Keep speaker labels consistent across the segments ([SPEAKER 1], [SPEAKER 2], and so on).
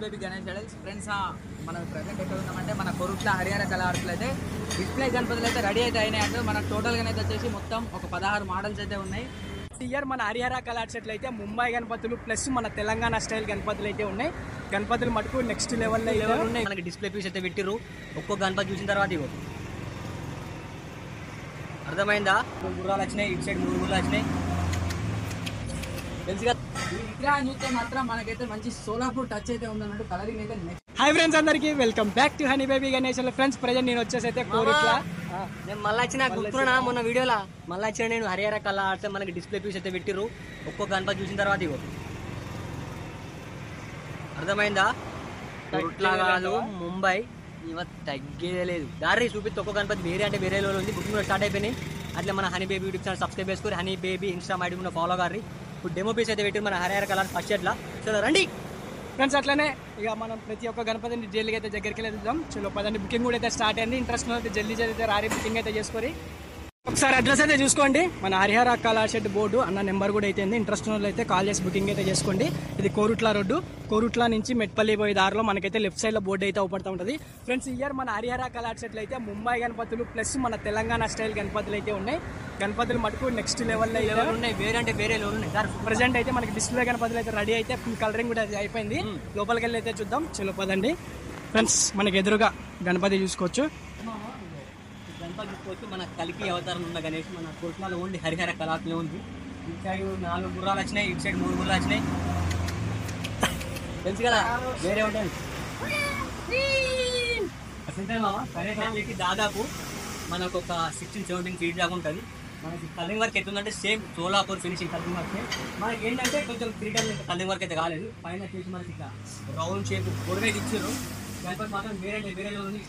[SPEAKER 1] Baby Ganesh tiles friends. మనం present ఎక్కడ ఉన్నామంటే మన కొరుట్ల హరిహర కళా ఆర్ట్స్లో అయితే డిస్ప్లే గణపతులు అయితే రెడీ అయితే అయినాయి అంటే మన టోటల్గా అయితే వచ్చేసి మొత్తం ఒక 16 మోడల్స్ అయితే ఉన్నాయి.
[SPEAKER 2] ఇయర్ మన హరిహర కళా ఆర్ట్స్ అయితే ముంబై గణపతులు ప్లస్ మన తెలంగాణ స్టైల్ గణపతులు అయితే ఉన్నాయి. గణపతులు మటుకు నెక్స్ట్ లెవెల్లో
[SPEAKER 1] ఉన్నాయి. మనకి డిస్ప్లే పీస్ అయితే పెట్టిర్రు. ఒక్కో గణపతి చూసిన తర్వాత ఇవ్వ అర్థమైందా? 3 గుర్రాలు వచ్చినాయి, ఇటు సైడ్ 3 గుర్రాలు వచ్చినాయి. తెలుసుగా ఈ విగ్రహం చూస్తే మాత్రం మనకైతే మంచి సోలాపూర్ టచ్ అయితే ఉందన్నట్టు కలరింగ్ అయితే నెక్స్ట్.
[SPEAKER 2] హాయ్ ఫ్రెండ్స్, అందరికి welcome back to honey baby Ganesh. Friends present నేను వచ్చేసి అయితే కోరుట్ల
[SPEAKER 1] నేను మళ్ళీ వచ్చిన గుర్తున్నా మొన్న వీడియోలో మళ్ళీ వచ్చిన నేను హరిహర కళా ఆడితే మనకి డిస్ప్లే పీస్ అయితే పెట్టిర్రు. ఒక్కో గణపతి చూసిన తర్వాత ఇవ్వ అర్థమైందా? కోరుట్ల కాదు ముంబై ఇవ తగ్గేదే లేదు. దారి చూపిస్తే ఒక్కో గణపతి వేరే అంటే వేరే లో ఉంది. బుకింగ్ కూడా స్టార్ట్ అయిపోయినాయి. అట్లా మన honey baby YouTube channel subscribe చేసుకుని హనీ బేబీ ఇన్స్టాగ్రామ్ ఐడి కూడా ఫాలో గారి. ఇప్పుడు డెమో పీస్ అయితే పెట్టి మన హరిహర కళా ఫస్ట్ ఎట్లా చలో రండి
[SPEAKER 2] ఫ్రెండ్స్. అట్లనే ఇక మనం ప్రతి ఒక్క గణపతిని జల్దీగా అయితే దగ్గరికి వెళ్దాం. చలో పదండి. బుకింగ్ కూడా అయితే స్టార్ట్ అయింది. ఇంట్రెస్ట్ అయితే జల్దీ అయితే రారి బుకింగ్ అయితే చేసుకొని ఒకసారి అడ్రస్ అయితే చూసుకోండి. మన హరిహర కళా షెడ్ బోర్డు అన్న నెంబర్ కూడా అయితే ఉంది. ఇంట్రెస్ట్ ఉన్న అయితే కాల్ చేసి బుకింగ్ అయితే చేసుకోండి. ఇది కోరుట్ల రోడ్డు. కోరుట్ల నుంచి మెట్పల్లి పోయే దారిలో మనకైతే లెఫ్ట్ సైడ్ లో బోర్డు అయితే అవుపడుతూ ఉంటుంది. ఫ్రెండ్స్ ఇయర్ మన హరిహర కళా షెడ్ అయితే ముంబై గణపతులు ప్లస్ మన తెలంగాణ స్టైల్ గణపతులు అయితే ఉన్నాయి. గణపతులు మటుకు నెక్స్ట్ లెవెల్లో
[SPEAKER 1] ఉన్నాయి. వేరే అంటే వేరే లో ఉన్నాయి.
[SPEAKER 2] ప్రజెంట్ అయితే మనకి డిస్ప్లే గణపతులు అయితే రెడీ అయితే ఫుల్ కలరింగ్ కూడా అయిపోయింది. లోపలికి వెళ్ళి అయితే చూద్దాం. చలో పదండి ఫ్రెండ్స్. మనకి ఎదురుగా గణపతి చూసుకోవచ్చు.
[SPEAKER 1] గణపతి చూసుకోవచ్చు. మన కలికి అవతారం ఉన్న గణేష్ మన కోరుట్లలో ఓన్లీ హరిహర కళాత్మే ఉంది. ఇటు సైడ్ 4 గుర్రాలు వచ్చినాయి, ఇటు సైడ్ 3 గుర్రాలు వచ్చినాయి. తెలుసు కదా వేరే ఉంటాయి. సరే దాదాపు మనకు ఒక 16-17 ఫీట్ దాకా ఉంటుంది. మనకి కలరింగ్ వర్క్ ఎట్లుందంటే same Solapur finishing colouring work. మనకి ఏంటంటే కొంచెం క్రీడల్ కలరింగ్ వర్క్ అయితే కాలేదు. పైన చేసి మనకి ఇట్లా రౌండ్ షేప్ పొడిగా ఇచ్చారు. గణపతి మాత్రం వేరే ఉంది.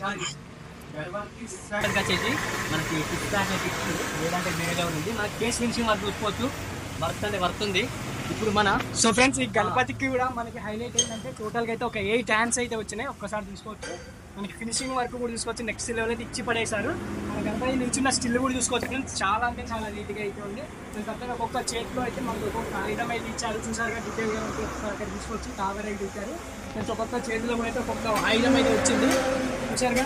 [SPEAKER 1] వచ్చేసి మనకి ఫిక్స్ ప్యాక్ అయితే ఇచ్చింది. లేదంటే వేరేగా ఉంది. మనకి కేస్ ఫినిషింగ్ వర్క్ చూసుకోవచ్చు. వర్క్ ఉంది. ఇప్పుడు మన
[SPEAKER 2] సో ఫ్రెండ్స్ ఈ గణపతికి కూడా మనకి హైలైట్ ఏంటంటే టోటల్గా అయితే ఒక 8 హ్యాండ్స్ అయితే వచ్చినాయి. ఒక్కసారి చూసుకోవచ్చు. మనకి ఫినిషింగ్ వర్క్ కూడా చూసుకోవచ్చు. నెక్స్ట్ లెవెల్ అయితే ఇచ్చి పడేశారు. మన గణపతి నిల్చున్న స్టిల్ కూడా చూసుకోవచ్చు ఫ్రెండ్స్. చాలా అంటే చాలా నీట్గా అయితే ఉంది. అట్లా ఒక్కొక్క చేతిలో అయితే మనకు ఒక్కొక్క ఆయుధం అయితే ఇచ్చారు. చూసారుగా డీటెయిల్గా అక్కడ తీసుకోవచ్చు. టావర్ అయితే ఇచ్చారు ఫ్రెండ్స్. ఒక్కొక్క చేతిలో కూడా అయితే ఒక్కొక్క ఆయుధం అయితే వచ్చింది. చూసారుగా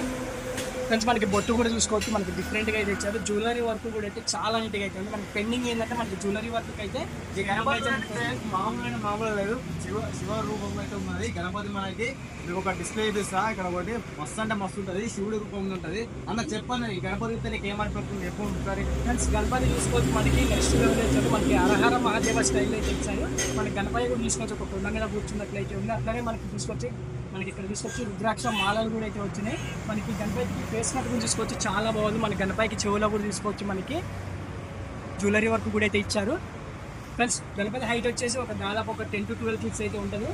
[SPEAKER 2] ఫ్రెండ్స్. మనకి బొట్టు కూడా చూసుకోవచ్చు. మనకి డిఫరెంట్గా అయితే ఇచ్చారు. జ్యువెలరీ వర్క్ కూడా అయితే చాలా నీట్గా అయితే ఉంది. మనకి పెండింగ్ ఏంటంటే మనకి జ్యువెలరీ వర్క్ అయితే
[SPEAKER 3] మామూలు లేదు. శివ రూపంలో అయితే ఉన్నది గణపతి. మనకి ఒక డిస్ప్లే చూపిస్తా. ఇక్కడ ఒకటి మస్తు అంటే మస్తు ఉంటుంది. శివుడి రూపంలో ఉంటుంది. అన్న చెప్పండి గణపతి నీకు ఏమనిపిస్తుంది ఎప్పుడు ఉంటుంది
[SPEAKER 2] ఫ్రెండ్స్. గణపతి చూసుకోవచ్చు. మనకి నెక్స్ట్ లెవెల్ ఇచ్చారు. మనకి హరహర మహాదేవ స్టైల్ అయితే ఇచ్చారు. మనకి గణపతి కూడా చూసుకోవచ్చు. ఒక కొండ మీద కూర్చున్నట్లయితే ఉంది. అట్లానే మనకి చూసుకోవచ్చు. మనకి ఇక్కడ తీసుకొచ్చి రుద్రాక్ష మాలలు కూడా అయితే వచ్చినాయి. మనకి గణపతికి ఫేస్ కట్ కూడా చూసుకోవచ్చు. చాలా బాగుంది. మనకి గణపతికి చెవులో కూడా తీసుకోవచ్చు. మనకి జ్యువెలరీ వర్క్ కూడా అయితే ఇచ్చారు ఫ్రెండ్స్. గణపతి హైట్ వచ్చేసి ఒక దాదాపు ఒక 10 to 12 ఫీట్స్ అయితే ఉంటుంది.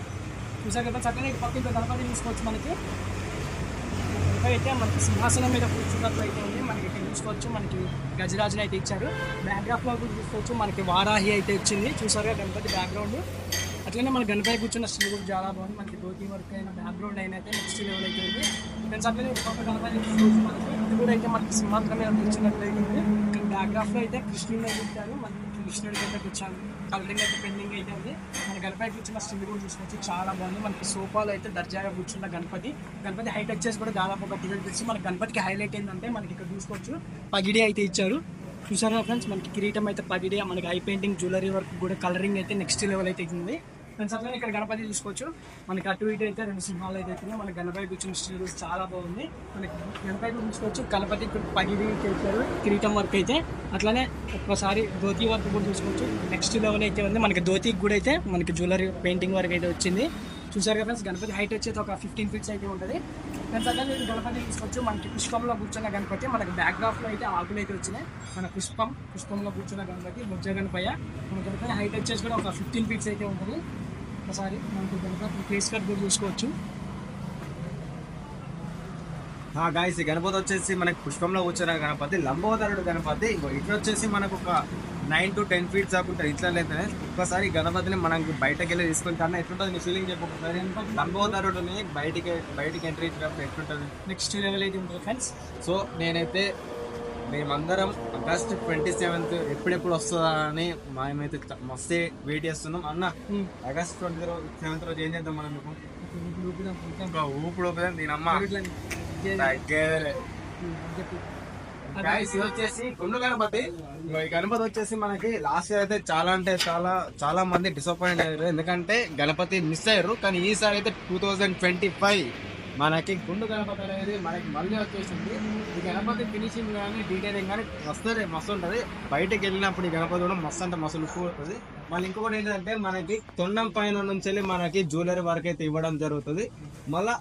[SPEAKER 2] చూసారు కదా. చక్కగా పక్కన గణపతి తీసుకోవచ్చు. మనకి గణపతి అయితే మనకి సింహాసనం మీద కూర్చున్నట్లు అయితే ఉంది. మనకి ఇక్కడ చూసుకోవచ్చు. మనకి గజరాజుని అయితే ఇచ్చారు. బ్యాక్గ్రౌండ్లో కూడా చూసుకోవచ్చు. మనకి వారాహి అయితే ఇచ్చింది. చూసారుగా గణపతి బ్యాక్గ్రౌండ్. అట్లనే మన గణపతి కూర్చున్న స్టిల్ కూడా చాలా బాగుంది. మనకి ధోతి వర్క్ అయిన బ్యాక్గ్రౌండ్ అయినా అయితే నెక్స్ట్ లెవెల్ అయితే ఉంది ఫ్రెండ్స్. అట్లనే ఒక్కొక్క గణపతి మనకి ఇది కూడా అయితే మనకి సింహాసనం మీద కూర్చున్నట్లయితే ఉంది. బ్యాక్గ్రాఫ్లో అయితే కృష్ణుని అయితే ఇచ్చారు. మనకి కృష్ణుడికి అయితే కూర్చొని కలరింగ్ అయితే పెండింగ్ అయితే ఉంది. మన గణపతి కూర్చున్న స్టిల్ కూడా చూసుకోవచ్చు. చాలా బాగుంది. మనకి సోఫాలో అయితే దర్జాగా కూర్చున్న గణపతి హైట్ వచ్చేసి కూడా దాదాపు ఒక 12 ఫీట్స్. మన గణపతికి హైలైట్ ఏంటంటే మనకి ఇక్కడ చూసుకోవచ్చు పగిడి అయితే ఇచ్చారు. చూసారా ఫ్రెండ్స్. మనకి కిరీటం అయితే పగిడి. మనకి ఐ పెయింటింగ్ జ్యువెలరీ వర్క్ కూడా కలరింగ్ అయితే నెక్స్ట్ లెవెల్ అయితే ఉంది ఫ్రెండ్స్. అట్లనే ఇక్కడ గణపతి చూసుకోవచ్చు. మనకి అటు ఇటు అయితే 2 సింహాలు అయితే అవుతున్నాయి. మనకి గణపతి కూర్చున్న స్టిల్ కూడా చాలా బాగుంది. మనకి గణపతి చూసుకోవచ్చు. గణపతి పగిడి చేశారు. కిరీటం వర్క్ అయితే అట్లనే ఒక్కసారి ధోతి వర్క్ కూడా చూసుకోవచ్చు. నెక్స్ట్ లెవెల్ అయితే ఉంది. మనకి ధోతికి కూడా అయితే మనకి జ్యువెలరీ పెయింటింగ్ వర్క్ అయితే వచ్చింది. చూసారు కదా ఫ్రెండ్స్. గణపతి హైట్ వచ్చేది ఒక 15 ఫీట్స్ అయితే ఉంటుంది ఫ్రెండ్స్. అట్లనే గణపతి తీసుకోవచ్చు. మనకి పుష్పంలో కూర్చున్న గణపతి. మనకి బ్యాక్గ్రాఫ్లో అయితే ఆకులు అయితే వచ్చినాయి. మన పుష్పంలో కూర్చున్న గణపతి బొజ్జ గణపయ్య. మన గణపతి హైట్ వచ్చేసి కూడా ఒక 15 ఫీట్స్ అయితే ఉంటుంది. ఒకసారి మనకి గణపతి ఫేస్ కట్ కూడా చూసుకోవచ్చు.
[SPEAKER 3] గాయస్ ఈ గణపతి వచ్చేసి మనకి పుష్పంలో కూర్చున్న గణపతి, లంబోదరుడు గణపతి. ఇట్లా వచ్చేసి మనకు ఒక 9 to 10 ఫీట్ దాకా ఉంటుంది. ఇట్లా లేదే ఒక్కసారి గణపతిని మనకి బయటకి వెళ్ళి తీసుకొని కన్నా ఎట్లుంటుంది నీ ఫీలింగ్ చెప్పొకసారి. లంబోదరుడిని బయటికి ఎంట్రీ ఇచ్చినప్పుడు ఎట్లుంటుంది
[SPEAKER 2] నెక్స్ట్ లెవెల్ అయితే ఉంటుంది ఫ్రెండ్స్.
[SPEAKER 3] సో నేనైతే మేమందరం August 27th ఎప్పుడెప్పుడు వస్తుందా అని మేమైతే మస్తే వెయిట్ చేస్తున్నాం. అన్న August 27th రోజు ఏం చేద్దాం మనం?
[SPEAKER 2] ఊపుదాం
[SPEAKER 3] ఇంకా ఊపుడు ఊపుదాం దీనమ్మ తగ్గేదేలే. Guys, ఇది వచ్చేసి గుండు గణపతి. ఈ గణపతి వచ్చేసి మనకి లాస్ట్ ఇయర్ అయితే చాలా అంటే చాలా మంది డిసప్పాయింట్ అయ్యారు, ఎందుకంటే గణపతి మిస్ అయ్యారు. కానీ ఈసారి అయితే 2025 మనకి గుండు గణపతి అనేది మనకి మళ్ళీ వచ్చేసింది. ఈ గణపతి ఫినిషింగ్ కానీ డీటెయిలింగ్ కానీ మస్తు ఉంటుంది. బయటకు వెళ్ళినప్పుడు ఈ గణపతి కూడా మస్తు అంటే మస్తు లుక్ ఉంటుంది. మళ్ళీ ఇంకొకటి ఏంటంటే మనకి తొండం పైన నుంచి వెళ్ళి మనకి జ్యువెలరీ వరకు అయితే ఇవ్వడం జరుగుతుంది. మళ్ళా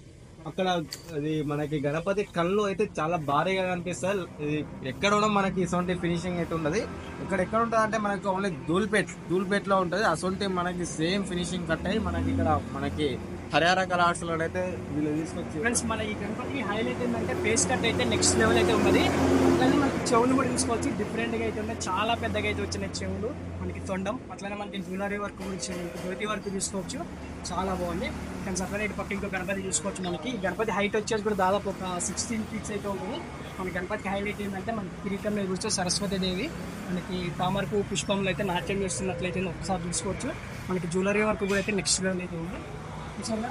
[SPEAKER 3] అక్కడ అది మనకి గణపతి కళ్ళు అయితే చాలా భారీగా కనిపిస్తుంది. ఎక్కడ కూడా మనకి ఇటువంటి ఫినిషింగ్ అయితే ఉండదు. ఇక్కడ ఎక్కడ ఉంటుంది అంటే మనకి ఓన్లీ ధూల్పేట్ లో ఉంటుంది. అసొంటి మనకి సేమ్ ఫినిషింగ్ కట్ అయ్యి మనకి ఇక్కడ మనకి హరియాణ కలర్స్ లో అయితే వీళ్ళు తీసుకొచ్చి
[SPEAKER 2] ఫ్రెండ్స్ మన ఈ గణపతి హైలైట్ ఏంటంటే ఫేస్ కట్ అయితే నెక్స్ట్ లెవెల్ అయితే ఉన్నది. అట్లనే మనకి చెవులు కూడా తీసుకోవచ్చు, డిఫరెంట్ గా అయితే ఉన్నాయి, చాలా పెద్దగా అయితే వచ్చినాయి చెవులు, మనకి తొండం. అట్లనే మనకి జ్యువెలరీ వర్క్ కూడా జ్యోతి వర్క్ తీసుకోవచ్చు, చాలా బాగుంది. కానీ సపరేట్ పక్క ఇంకో గణపతి చూసుకోవచ్చు. మనకి ఈ గణపతి హైట్ వచ్చేసి కూడా దాదాపు ఒక 16 feet అయితే ఉంటుంది. మన గణపతికి హైలైట్ ఏంటంటే మనకి కిరీటం మీద కూర్చో సరస్వతీదేవి మనకి తామరకు పుష్పంలో అయితే నాట్యం చేస్తున్నట్లయితే ఒకసారి చూసుకోవచ్చు. మనకి జ్యువెలరీ వర్క్ కూడా అయితే నెక్స్ట్ లెవెల్ అయితే ఉంది. చూసారా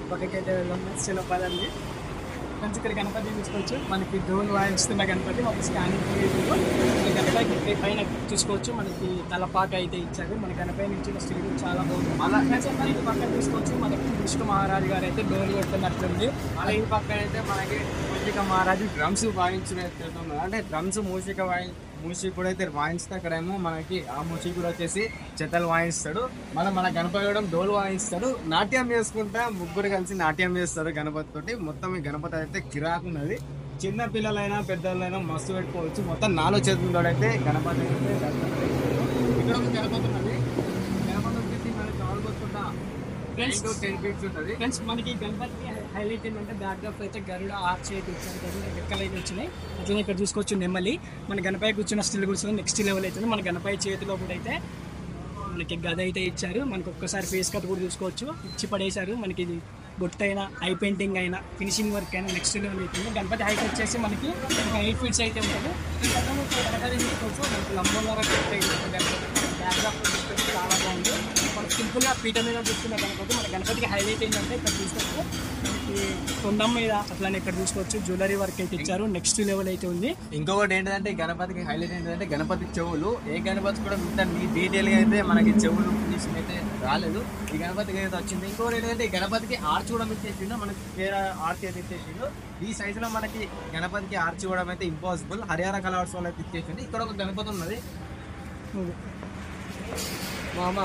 [SPEAKER 2] పక్కకైతే వెళ్దాం, చిన్న పదండి. కొంచెం ఇక్కడ గణపతి చూసుకోవచ్చు. మనకి డ్రోన్ వాయిస్తున్న గణపతి మనకి స్కానింగ్ గణపతి పైన చూసుకోవచ్చు. మనకి తలపాక అయితే ఇచ్చారు. మన గణపతి నుంచి స్టీల్ చాలా బాగుంది. అలా మనకి పక్కన చూసుకోవచ్చు. మనకి విష్ణు మహారాజు గారు అయితే డోర్ కొడుతున్నట్లుంది.
[SPEAKER 3] అలా ఈ పక్కన అయితే మనకి మూషిక మహారాజు డ్రమ్స్ వాయించినట్టు, అంటే డ్రమ్స్ మూషికుడు అయితే వాయిస్తే అక్కడేమో మనకి ఆ మూషికుడు వచ్చేసి చెత్తలు వాయిస్తాడు. మళ్ళీ మన గణపతి కూడా డోలు వాయిస్తాడు. నాట్యం చేసుకుంటా ముగ్గురు కలిసి నాట్యం చేస్తారు గణపతి తోటి. మొత్తం ఈ గణపతి అయితే కిరాకున్నది. చిన్న పిల్లలైనా పెద్దలైనా మస్తు పెట్టుకోవచ్చు. మొత్తం 4 చేతులతో అయితే గణపతి అయితే ఇక్కడ ఒక గణపతి ఉన్నది. గణపతి వచ్చేసి మనకి ఆల్మోస్ట్ 10 to 10 feet ఉంటుంది.
[SPEAKER 2] ఫ్రెండ్స్ మనకి గణపతికి హైలైట్ ఏంటంటే బ్యాక్డ్రాప్ అయితే గరుడ ఆర్చ్ అయితే ఇచ్చారు, గరుడ రెక్కలు అయితే వచ్చినాయి. అట్లనే ఇక్కడ చూసుకోవచ్చు నెమ్మలి. మన గణపతి కూర్చున్న స్టిల్ కూర్చొని నెక్స్ట్ లెవెల్ అవుతుంది. మన గణపతి చేతిలో కూడా అయితే మనకి గద అయితే ఇచ్చారు. మనకి ఒక్కసారి ఫేస్ కట్ కూడా చూసుకోవచ్చు, ఇచ్చి పడేశారు. మనకి ఇది బొట్టు అయినా ఐ పెయింటింగ్ అయినా ఫినిషింగ్ వర్క్ అయినా నెక్స్ట్ లెవెల్ అవుతుంది. గణపతి హైట్ వచ్చేసి మనకి ఒక 8 feet అయితే ఉంటుంది. గణపతి చూసుకోవచ్చు. మనకి లంబోదర బ్యాక్డ్రాప్ చూసుకోవచ్చు, చాలా బాగుంది. మనకి సింపుల్గా పీట మీద చూస్తున్న గణపతి. మన గణపతికి హైలైట్ ఏంటంటే ఇక్కడ చూసుకోవచ్చు మనకి తొండం మీద అట్లానే ఇక్కడ చూసుకోవచ్చు జ్యువెలరీ వర్క్ అయితే ఇచ్చారు. నెక్స్ట్ లెవెల్ అయితే ఉంది.
[SPEAKER 3] ఇంకొకటి ఏంటంటే గణపతికి హైలైట్ ఏంటంటే గణపతి చెవులు. ఏ గణపతి కూడా ఇంత డీటెయిల్ గా అయితే మనకి చెవులు ఫినిషింగ్ అయితే రాలేదు. ఈ గణపతికి అయితే వచ్చింది. ఇంకొకటి ఏంటంటే ఈ గణపతికి ఆర్చ్ కూడా ఇచ్చేసిండు. మనకి వేరే ఆర్చ్ అయితే ఇచ్చేసిండు. ఈ సైజ్ లో మనకి గణపతికి ఆర్చ్ ఇవ్వడం అయితే ఇంపాసిబుల్. హరియాణ కలర్స్ వాళ్ళు అయితే ఇచ్చేసింది. ఇక్కడ ఒక గణపతి ఉన్నది.
[SPEAKER 1] మామ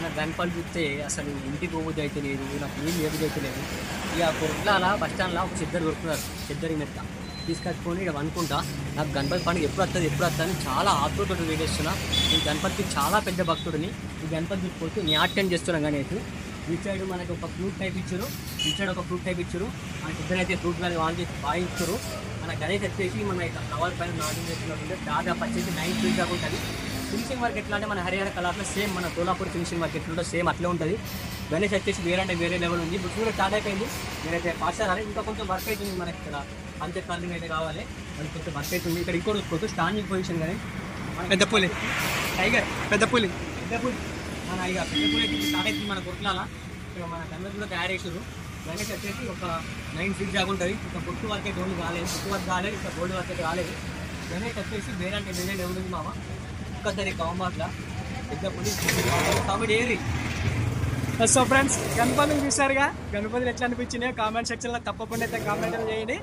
[SPEAKER 1] నా గణపతి చూస్తే అసలు ఇంటికి పోబుద్ది అయితే లేదు, నాకు ఏం లేబుద్ది అయితే లేదు. ఇక కొట్లాల బస్ స్టాండ్లో ఒక చెద్దరు దొరుకుతున్నారు, చెద్దరి మెత్త తీసుకొచ్చుకొని ఇక అనుకుంటా నాకు గణపతి పండుగ ఎప్పుడు వస్తుంది అని చాలా ఆతృతతో వెయిట్ చేస్తున్నా. ఈ గణపతికి చాలా పెద్ద భక్తుడిని. ఈ గణపతి తీసుకొచ్చి నాట్యం చేస్తున్నాం. కానీ ఈ సైడ్ మనకి ఒక ఫ్రూట్ టైప్ ఇచ్చారు, ఈ సైడ్ ఒక ఫ్రూట్ టైప్ ఇచ్చారు. మన ఇద్దరైతే ఫ్రూట్ కానీ వాయించారు. మన గణేష్ వచ్చేసి మన ఇక కవర్ పైన నాట్యం చేస్తున్నట్టు దాదాపు వచ్చేసి 9 feet దాకా ఉంటుంది. ఫినిషింగ్ వర్క్ ఎట్లా అంటే మన హరియాణ కలర్లో సేమ్ మన సోలాపూర్ ఫినిషింగ్ వర్క్ ఎట్లుంటో సేమ్ అట్లే ఉంటుంది. గణేష్ వచ్చేసి వేరే లెవెల్ ఉంది. బుక్ కూడా స్టార్ట్ అయిపోయింది. నేనైతే ఫాస్ట్ అవ్వాలి. ఇంకా కొంచెం వర్క్ అవుతుంది మనకి ఇక్కడ అంతే కర్లింగ్ అయితే కావాలి. మనకి కొంచెం వర్క్ అవుతుంది. ఇక్కడ ఇంకోటి చూసుకోవచ్చు స్టాండింగ్ పొజిషన్. కానీ
[SPEAKER 2] పెద్ద పులి టైగర్, పెద్ద పులి
[SPEAKER 1] మన ఇక పెద్ద పులి అయితే స్టార్ట్ అవుతుంది మన కొట్లాల. ఇక్కడ మన గణపతి కూడా తయారు చేసారు. గణేష్ వచ్చేసి ఒక 9 feet దాకా ఉంటుంది. ఇంకా పొట్టు వర్క్ అయితే ఓన్లీ కాలేదు, పొట్టు వర్క్ కాలేదు, ఇంకా గోల్డ్ వర్క్ అయితే కాలేదు. గణేష్ వచ్చేసి వేరే లెవెల్ ఉంది మామ. ఒక్కసారి కాంబాట్లా పెద్ద పులి కామెడీ ఏరి.
[SPEAKER 2] సో ఫ్రెండ్స్ గణపతిని చూసారుగా, గణపతిని ఎట్లా అనిపించినాయో కామెంట్ సెక్షన్లో తప్పకుండా అయితే కామెంట్ చేయండి.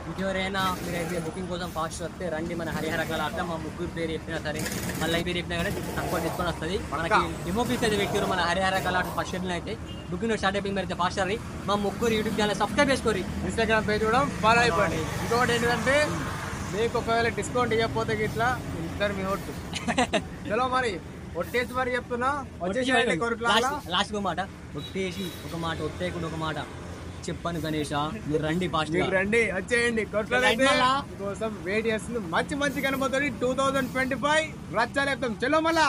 [SPEAKER 2] ఇంకెవరైనా
[SPEAKER 1] మీరైతే బుకింగ్ కోసం ఫాస్ట్ వస్తే రండి. మన హరిహర కళ అట్లా మా ముగ్గురు పేరు చెప్పినా సరే మళ్ళీ పేరు చెప్పినా కానీ తక్కువ తీసుకొని వస్తుంది. మనకి డెమోపీస్ అయితే వ్యక్తులు మన హరిహర కళ ఫస్ట్ షెడ్యూల్ అయితే బుకింగ్ స్టార్ట్ అయిపోయింది. అయితే ఫాస్ట్ అయ్యి మా ముగ్గురు యూట్యూబ్ ఛానల్ సబ్స్క్రైబ్ చేసుకోరి,
[SPEAKER 3] ఇన్స్టాగ్రామ్ పేజ్ కూడా ఫాలో అయిపోండి. ఇంకొకటి ఏంటంటే మీకు ఒకవేళ డిస్కౌంట్ ఇవ్వకపోతే ఇట్లా ఇద్దరు మీ ఓట్టు చలో మరి ఒట్టేసి మరి చెప్తున్నా.
[SPEAKER 1] లాస్ట్ ఒక మాట ఒట్టేసి ఒక మాట ఒట్టేయకుండా ఒక మాట చెప్పాను గణేష, మీరు రండి ఫాస్ట్
[SPEAKER 3] రండి, వచ్చేయండి. కోసం వెయిట్ చేస్తుంది. మంచి గణపతి 2025 రచ్చలేపుతాం. చలో మళ్ళా.